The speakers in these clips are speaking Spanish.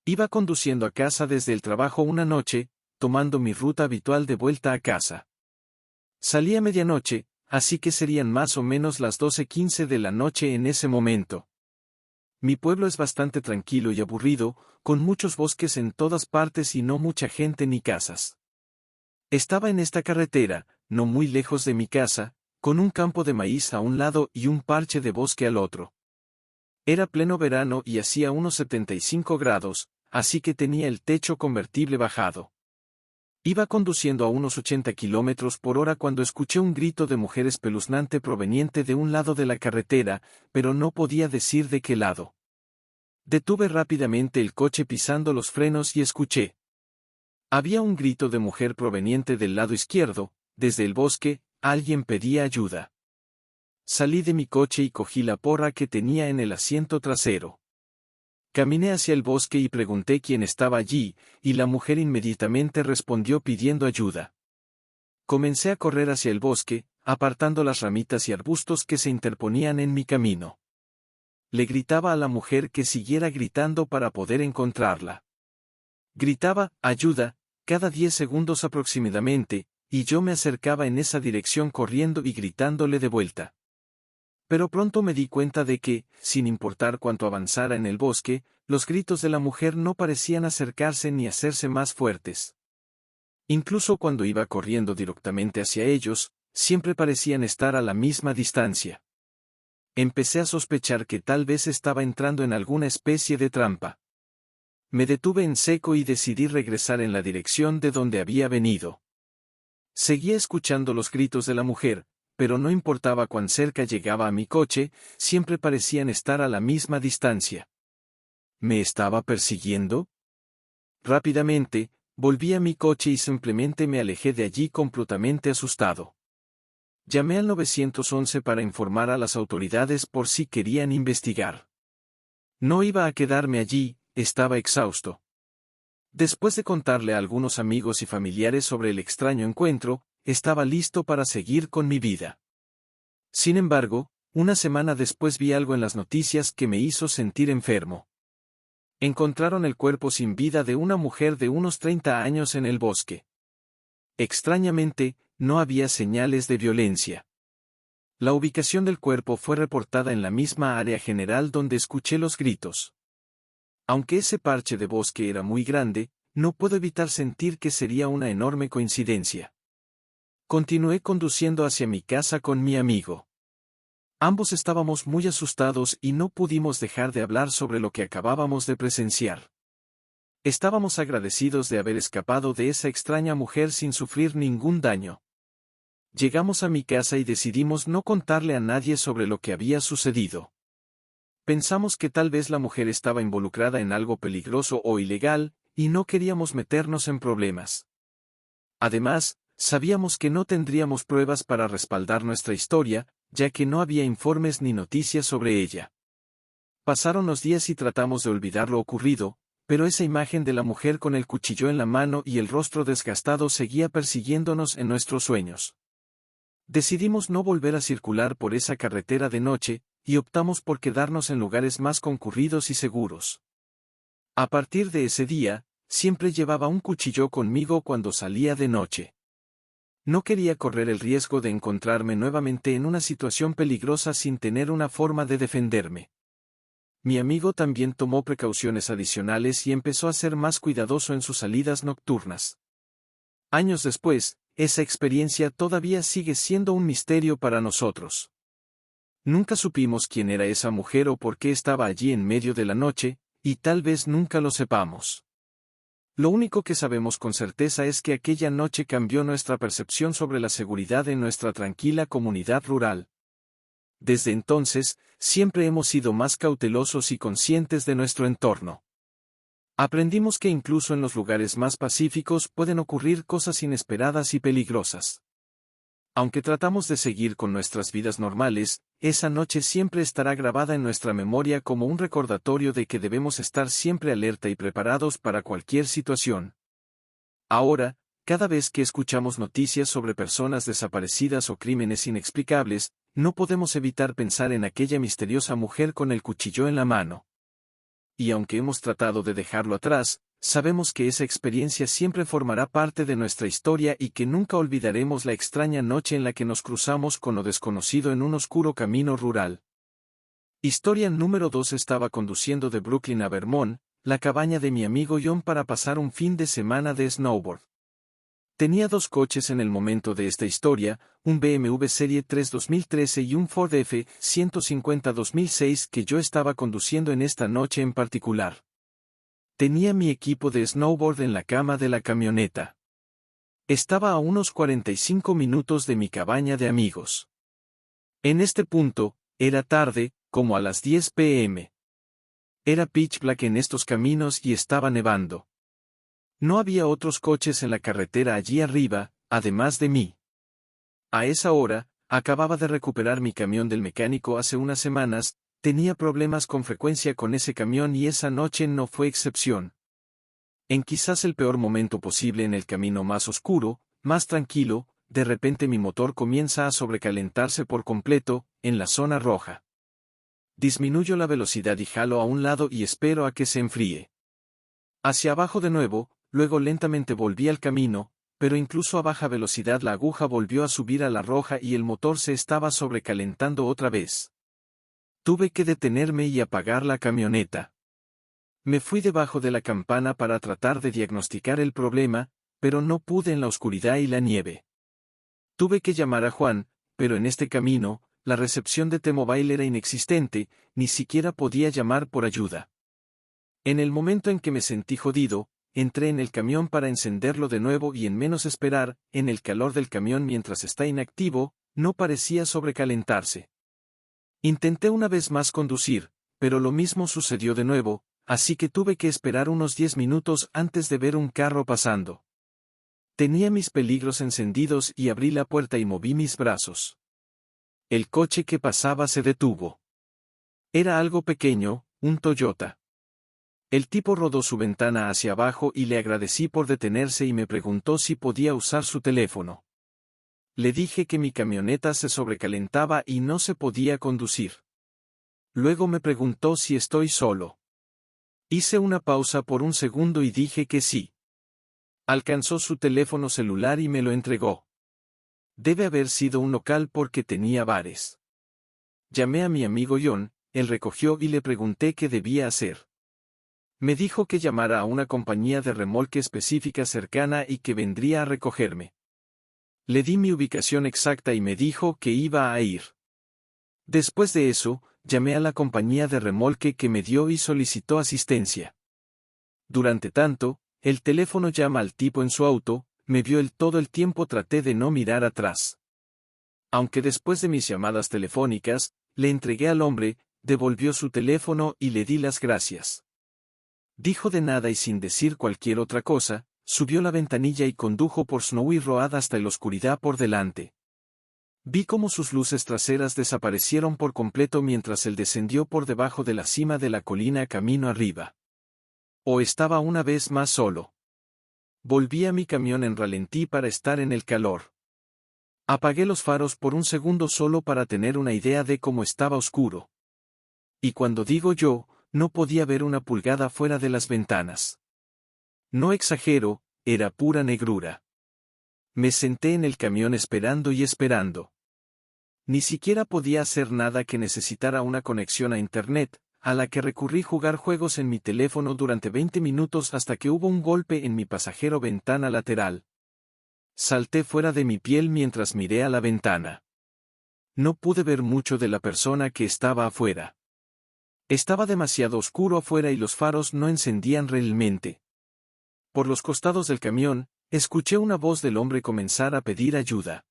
Iba conduciendo a casa desde el trabajo una noche, tomando mi ruta habitual de vuelta a casa. Salí a medianoche, así que serían más o menos las 12:15 de la noche en ese momento. Mi pueblo es bastante tranquilo y aburrido, con muchos bosques en todas partes y no mucha gente ni casas. Estaba en esta carretera, no muy lejos de mi casa, con un campo de maíz a un lado y un parche de bosque al otro. Era pleno verano y hacía unos 75 grados, así que tenía el techo convertible bajado. Iba conduciendo a unos 80 kilómetros por hora cuando escuché un grito de mujer espeluznante proveniente de un lado de la carretera, pero no podía decir de qué lado. Detuve rápidamente el coche pisando los frenos y escuché. Había un grito de mujer proveniente del lado izquierdo, desde el bosque, alguien pedía ayuda. Salí de mi coche y cogí la porra que tenía en el asiento trasero. Caminé hacia el bosque y pregunté quién estaba allí, y la mujer inmediatamente respondió pidiendo ayuda. Comencé a correr hacia el bosque, apartando las ramitas y arbustos que se interponían en mi camino. Le gritaba a la mujer que siguiera gritando para poder encontrarla. Gritaba, ayuda, cada 10 segundos aproximadamente, y yo me acercaba en esa dirección corriendo y gritándole de vuelta. Pero pronto me di cuenta de que, sin importar cuánto avanzara en el bosque, los gritos de la mujer no parecían acercarse ni hacerse más fuertes. Incluso cuando iba corriendo directamente hacia ellos, siempre parecían estar a la misma distancia. Empecé a sospechar que tal vez estaba entrando en alguna especie de trampa. Me detuve en seco y decidí regresar en la dirección de donde había venido. Seguía escuchando los gritos de la mujer, pero no importaba cuán cerca llegaba a mi coche, siempre parecían estar a la misma distancia. ¿Me estaba persiguiendo? Rápidamente, volví a mi coche y simplemente me alejé de allí completamente asustado. Llamé al 911 para informar a las autoridades por si querían investigar. No iba a quedarme allí, estaba exhausto. Después de contarle a algunos amigos y familiares sobre el extraño encuentro, estaba listo para seguir con mi vida. Sin embargo, una semana después vi algo en las noticias que me hizo sentir enfermo. Encontraron el cuerpo sin vida de una mujer de unos 30 años en el bosque. Extrañamente, no había señales de violencia. La ubicación del cuerpo fue reportada en la misma área general donde escuché los gritos. Aunque ese parche de bosque era muy grande, no puedo evitar sentir que sería una enorme coincidencia. Continué conduciendo hacia mi casa con mi amigo. Ambos estábamos muy asustados y no pudimos dejar de hablar sobre lo que acabábamos de presenciar. Estábamos agradecidos de haber escapado de esa extraña mujer sin sufrir ningún daño. Llegamos a mi casa y decidimos no contarle a nadie sobre lo que había sucedido. Pensamos que tal vez la mujer estaba involucrada en algo peligroso o ilegal, y no queríamos meternos en problemas. Además, sabíamos que no tendríamos pruebas para respaldar nuestra historia, ya que no había informes ni noticias sobre ella. Pasaron los días y tratamos de olvidar lo ocurrido, pero esa imagen de la mujer con el cuchillo en la mano y el rostro desgastado seguía persiguiéndonos en nuestros sueños. Decidimos no volver a circular por esa carretera de noche, y optamos por quedarnos en lugares más concurridos y seguros. A partir de ese día, siempre llevaba un cuchillo conmigo cuando salía de noche. No quería correr el riesgo de encontrarme nuevamente en una situación peligrosa sin tener una forma de defenderme. Mi amigo también tomó precauciones adicionales y empezó a ser más cuidadoso en sus salidas nocturnas. Años después, esa experiencia todavía sigue siendo un misterio para nosotros. Nunca supimos quién era esa mujer o por qué estaba allí en medio de la noche, y tal vez nunca lo sepamos. Lo único que sabemos con certeza es que aquella noche cambió nuestra percepción sobre la seguridad en nuestra tranquila comunidad rural. Desde entonces, siempre hemos sido más cautelosos y conscientes de nuestro entorno. Aprendimos que incluso en los lugares más pacíficos pueden ocurrir cosas inesperadas y peligrosas. Aunque tratamos de seguir con nuestras vidas normales, esa noche siempre estará grabada en nuestra memoria como un recordatorio de que debemos estar siempre alerta y preparados para cualquier situación. Ahora, cada vez que escuchamos noticias sobre personas desaparecidas o crímenes inexplicables, no podemos evitar pensar en aquella misteriosa mujer con el cuchillo en la mano. y aunque hemos tratado de dejarlo atrás, sabemos que esa experiencia siempre formará parte de nuestra historia y que nunca olvidaremos la extraña noche en la que nos cruzamos con lo desconocido en un oscuro camino rural. Historia número 2. Estaba conduciendo de Brooklyn a Vermont, la cabaña de mi amigo John, para pasar un fin de semana de snowboard. Tenía 2 coches en el momento de esta historia, un BMW Serie 3 2013 y un Ford F-150 2006 que yo estaba conduciendo en esta noche en particular. Tenía mi equipo de snowboard en la cama de la camioneta. Estaba a unos 45 minutos de mi cabaña de amigos. En este punto, era tarde, como a las 10 p.m. Era pitch black en estos caminos y estaba nevando. No había otros coches en la carretera allí arriba, además de mí. A esa hora, acababa de recuperar mi camión del mecánico hace unas semanas, tenía problemas con frecuencia con ese camión y esa noche no fue excepción. En quizás el peor momento posible en el camino más oscuro, más tranquilo, de repente mi motor comienza a sobrecalentarse por completo, en la zona roja. Disminuyo la velocidad y jalo a un lado y espero a que se enfríe. Hacia abajo de nuevo, luego lentamente volví al camino, pero incluso a baja velocidad la aguja volvió a subir a la roja y el motor se estaba sobrecalentando otra vez. Tuve que detenerme y apagar la camioneta. Me fui debajo de la campana para tratar de diagnosticar el problema, pero no pude en la oscuridad y la nieve. Tuve que llamar a Juan, pero en este camino, la recepción de T-Mobile era inexistente, ni siquiera podía llamar por ayuda. En el momento en que me sentí jodido, entré en el camión para encenderlo de nuevo y en menos esperar, en el calor del camión mientras está inactivo, no parecía sobrecalentarse. Intenté una vez más conducir, pero lo mismo sucedió de nuevo, así que tuve que esperar unos 10 minutos antes de ver un carro pasando. Tenía mis peligros encendidos y abrí la puerta y moví mis brazos. El coche que pasaba se detuvo. Era algo pequeño, un Toyota. El tipo rodó su ventana hacia abajo y le agradecí por detenerse y me preguntó si podía usar su teléfono. Le dije que mi camioneta se sobrecalentaba y no se podía conducir. Luego me preguntó si estoy solo. Hice una pausa por un segundo y dije que sí. Alcanzó su teléfono celular y me lo entregó. Debe haber sido un local porque tenía bares. Llamé a mi amigo John, él recogió y le pregunté qué debía hacer. Me dijo que llamara a una compañía de remolque específica cercana y que vendría a recogerme. Le di mi ubicación exacta y me dijo que iba a ir. Después de eso, llamé a la compañía de remolque que me dio y solicitó asistencia. Durante tanto, el teléfono llama al tipo en su auto, me vio todo el tiempo traté de no mirar atrás. Aunque después de mis llamadas telefónicas, le entregué al hombre, devolvió su teléfono y le di las gracias. Dijo de nada y sin decir cualquier otra cosa, subió la ventanilla y condujo por Snowy Road hasta la oscuridad por delante. Vi cómo sus luces traseras desaparecieron por completo mientras él descendió por debajo de la cima de la colina camino arriba. O estaba una vez más solo. Volví a mi camión en ralentí para estar en el calor. Apagué los faros por un segundo solo para tener una idea de cómo estaba oscuro. Y cuando digo yo, no podía ver una pulgada fuera de las ventanas. No exagero, era pura negrura. Me senté en el camión esperando y esperando. Ni siquiera podía hacer nada que necesitara una conexión a internet, a la que recurrí jugar juegos en mi teléfono durante 20 minutos hasta que hubo un golpe en mi pasajero ventana lateral. Salté fuera de mi piel mientras miré a la ventana. No pude ver mucho de la persona que estaba afuera. Estaba demasiado oscuro afuera y los faros no encendían realmente. Por los costados del camión, escuché una voz del hombre comenzar a pedir ayuda.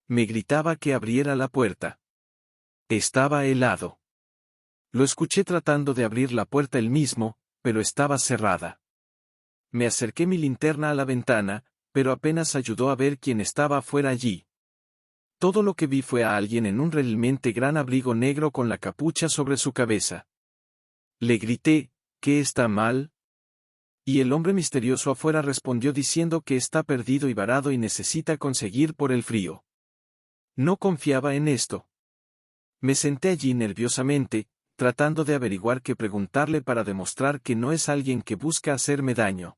Me gritaba que abriera la puerta. Estaba helado. Lo escuché tratando de abrir la puerta él mismo, pero estaba cerrada. Me acerqué mi linterna a la ventana, pero apenas ayudó a ver quién estaba afuera allí. Todo lo que vi fue a alguien en un realmente gran abrigo negro con la capucha sobre su cabeza. Le grité, ¿qué está mal? Y el hombre misterioso afuera respondió diciendo que está perdido y varado y necesita conseguir por el frío. No confiaba en esto. Me senté allí nerviosamente, tratando de averiguar qué preguntarle para demostrar que no es alguien que busca hacerme daño.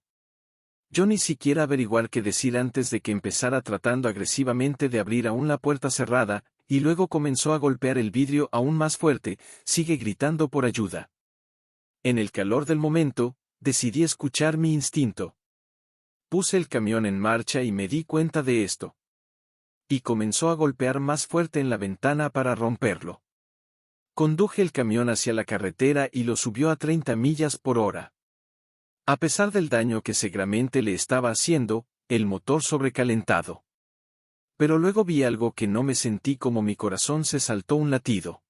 Yo ni siquiera averiguar qué decir antes de que empezara tratando agresivamente de abrir aún la puerta cerrada, y luego comenzó a golpear el vidrio aún más fuerte, sigue gritando por ayuda. En el calor del momento, decidí escuchar mi instinto. Puse el camión en marcha y me di cuenta de esto. Y comenzó a golpear más fuerte en la ventana para romperlo. Conduje el camión hacia la carretera y lo subió a 30 millas por hora. A pesar del daño que seguramente le estaba haciendo, el motor sobrecalentado. Pero luego vi algo que no me sentí, como mi corazón se saltó un latido.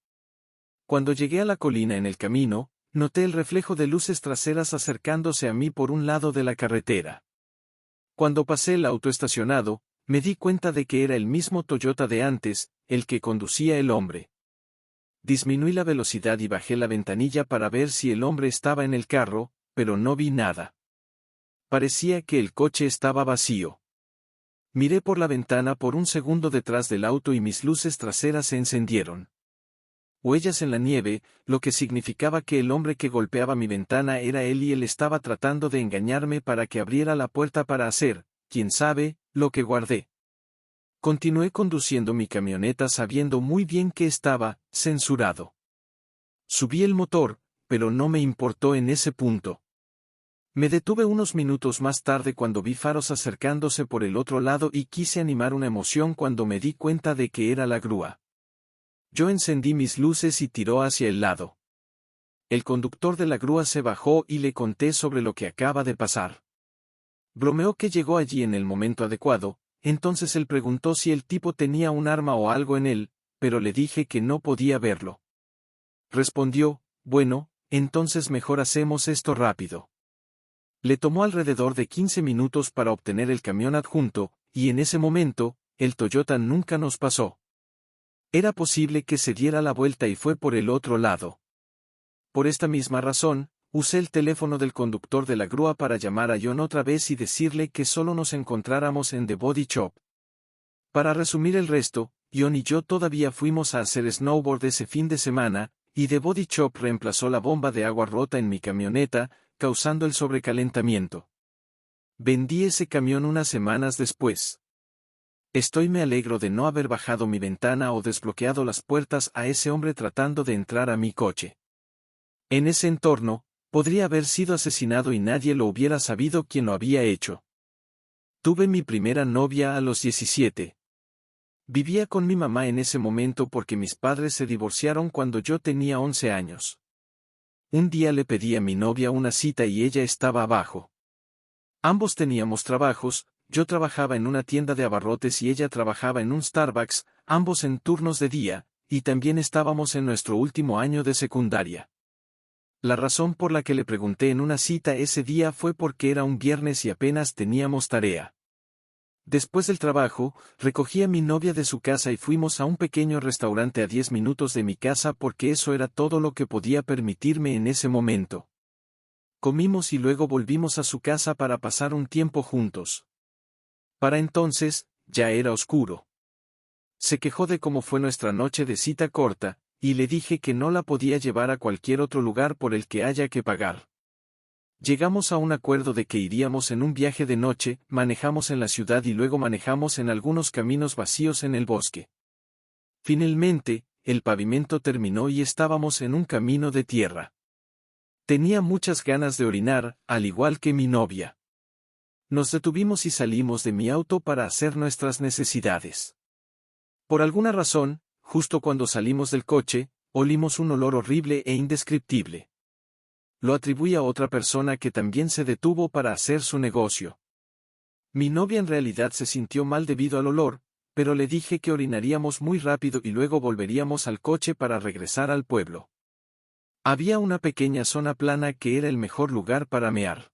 Cuando llegué a la colina en el camino, noté el reflejo de luces traseras acercándose a mí por un lado de la carretera. Cuando pasé el auto estacionado, me di cuenta de que era el mismo Toyota de antes, el que conducía el hombre. Disminuí la velocidad y bajé la ventanilla para ver si el hombre estaba en el carro, pero no vi nada. Parecía que el coche estaba vacío. Miré por la ventana por un segundo detrás del auto y mis luces traseras se encendieron. Huellas en la nieve, lo que significaba que el hombre que golpeaba mi ventana era él y él estaba tratando de engañarme para que abriera la puerta para hacer, quién sabe, lo que guardé. Continué conduciendo mi camioneta sabiendo muy bien que estaba censurado. Subí el motor, pero no me importó en ese punto. Me detuve unos minutos más tarde cuando vi faros acercándose por el otro lado y quise animar una emoción cuando me di cuenta de que era la grúa. Yo encendí mis luces y tiró hacia el lado. El conductor de la grúa se bajó y le conté sobre lo que acaba de pasar. Bromeó que llegó allí en el momento adecuado, entonces él preguntó si el tipo tenía un arma o algo en él, pero le dije que no podía verlo. Respondió, bueno, entonces mejor hacemos esto rápido. Le tomó alrededor de 15 minutos para obtener el camión adjunto, y en ese momento, el Toyota nunca nos pasó. Era posible que se diera la vuelta y fue por el otro lado. Por esta misma razón, usé el teléfono del conductor de la grúa para llamar a John otra vez y decirle que solo nos encontráramos en The Body Shop. Para resumir el resto, John y yo todavía fuimos a hacer snowboard ese fin de semana, y The Body Shop reemplazó la bomba de agua rota en mi camioneta, causando el sobrecalentamiento. Vendí ese camión unas semanas después. Me alegro de no haber bajado mi ventana o desbloqueado las puertas a ese hombre tratando de entrar a mi coche. En ese entorno, podría haber sido asesinado y nadie lo hubiera sabido quién lo había hecho. Tuve mi primera novia a los 17. Vivía con mi mamá en ese momento porque mis padres se divorciaron cuando yo tenía 11 años. Un día le pedí a mi novia una cita y ella estaba abajo. Ambos teníamos trabajos, yo trabajaba en una tienda de abarrotes y ella trabajaba en un Starbucks, ambos en turnos de día, y también estábamos en nuestro último año de secundaria. La razón por la que le pregunté en una cita ese día fue porque era un viernes y apenas teníamos tarea. Después del trabajo, recogí a mi novia de su casa y fuimos a un pequeño restaurante a 10 minutos de mi casa porque eso era todo lo que podía permitirme en ese momento. Comimos y luego volvimos a su casa para pasar un tiempo juntos. Para entonces, ya era oscuro. Se quejó de cómo fue nuestra noche de cita corta, y le dije que no la podía llevar a cualquier otro lugar por el que haya que pagar. Llegamos a un acuerdo de que iríamos en un viaje de noche, manejamos en la ciudad y luego manejamos en algunos caminos vacíos en el bosque. Finalmente, el pavimento terminó y estábamos en un camino de tierra. Tenía muchas ganas de orinar, al igual que mi novia. Nos detuvimos y salimos de mi auto para hacer nuestras necesidades. Por alguna razón, justo cuando salimos del coche, olimos un olor horrible e indescriptible. Lo atribuí a otra persona que también se detuvo para hacer su negocio. Mi novia en realidad se sintió mal debido al olor, pero le dije que orinaríamos muy rápido y luego volveríamos al coche para regresar al pueblo. Había una pequeña zona plana que era el mejor lugar para mear.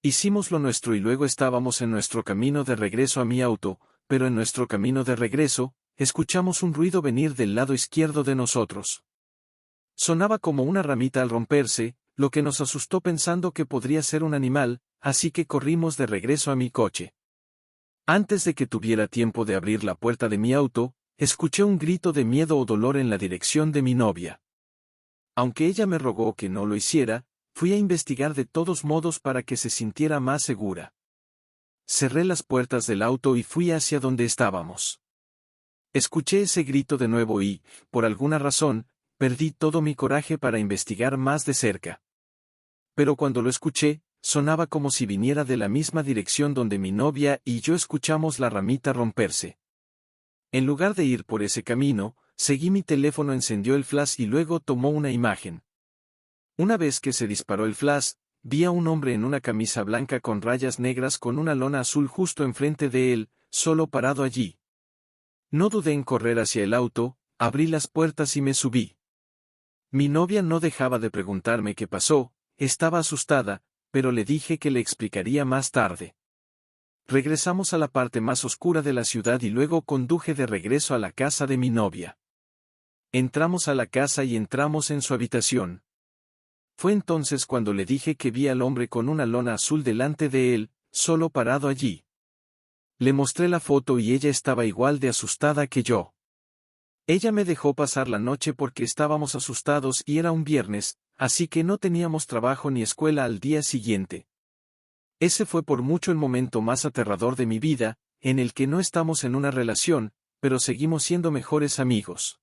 Hicimos lo nuestro y luego estábamos en nuestro camino de regreso a mi auto, pero en nuestro camino de regreso, escuchamos un ruido venir del lado izquierdo de nosotros. Sonaba como una ramita al romperse, lo que nos asustó pensando que podría ser un animal, así que corrimos de regreso a mi coche. Antes de que tuviera tiempo de abrir la puerta de mi auto, escuché un grito de miedo o dolor en la dirección de mi novia. Aunque ella me rogó que no lo hiciera, fui a investigar de todos modos para que se sintiera más segura. Cerré las puertas del auto y fui hacia donde estábamos. Escuché ese grito de nuevo y, por alguna razón, perdí todo mi coraje para investigar más de cerca. Pero cuando lo escuché, sonaba como si viniera de la misma dirección donde mi novia y yo escuchamos la ramita romperse. En lugar de ir por ese camino, seguí mi teléfono, encendió el flash y luego tomó una imagen. Una vez que se disparó el flash, vi a un hombre en una camisa blanca con rayas negras con una lona azul justo enfrente de él, solo parado allí. No dudé en correr hacia el auto, abrí las puertas y me subí. Mi novia no dejaba de preguntarme qué pasó, estaba asustada, pero le dije que le explicaría más tarde. Regresamos a la parte más oscura de la ciudad y luego conduje de regreso a la casa de mi novia. Entramos a la casa y entramos en su habitación. Fue entonces cuando le dije que vi al hombre con una lona azul delante de él, solo parado allí. Le mostré la foto y ella estaba igual de asustada que yo. Ella me dejó pasar la noche porque estábamos asustados y era un viernes, así que no teníamos trabajo ni escuela al día siguiente. Ese fue por mucho el momento más aterrador de mi vida, en el que no estamos en una relación, pero seguimos siendo mejores amigos.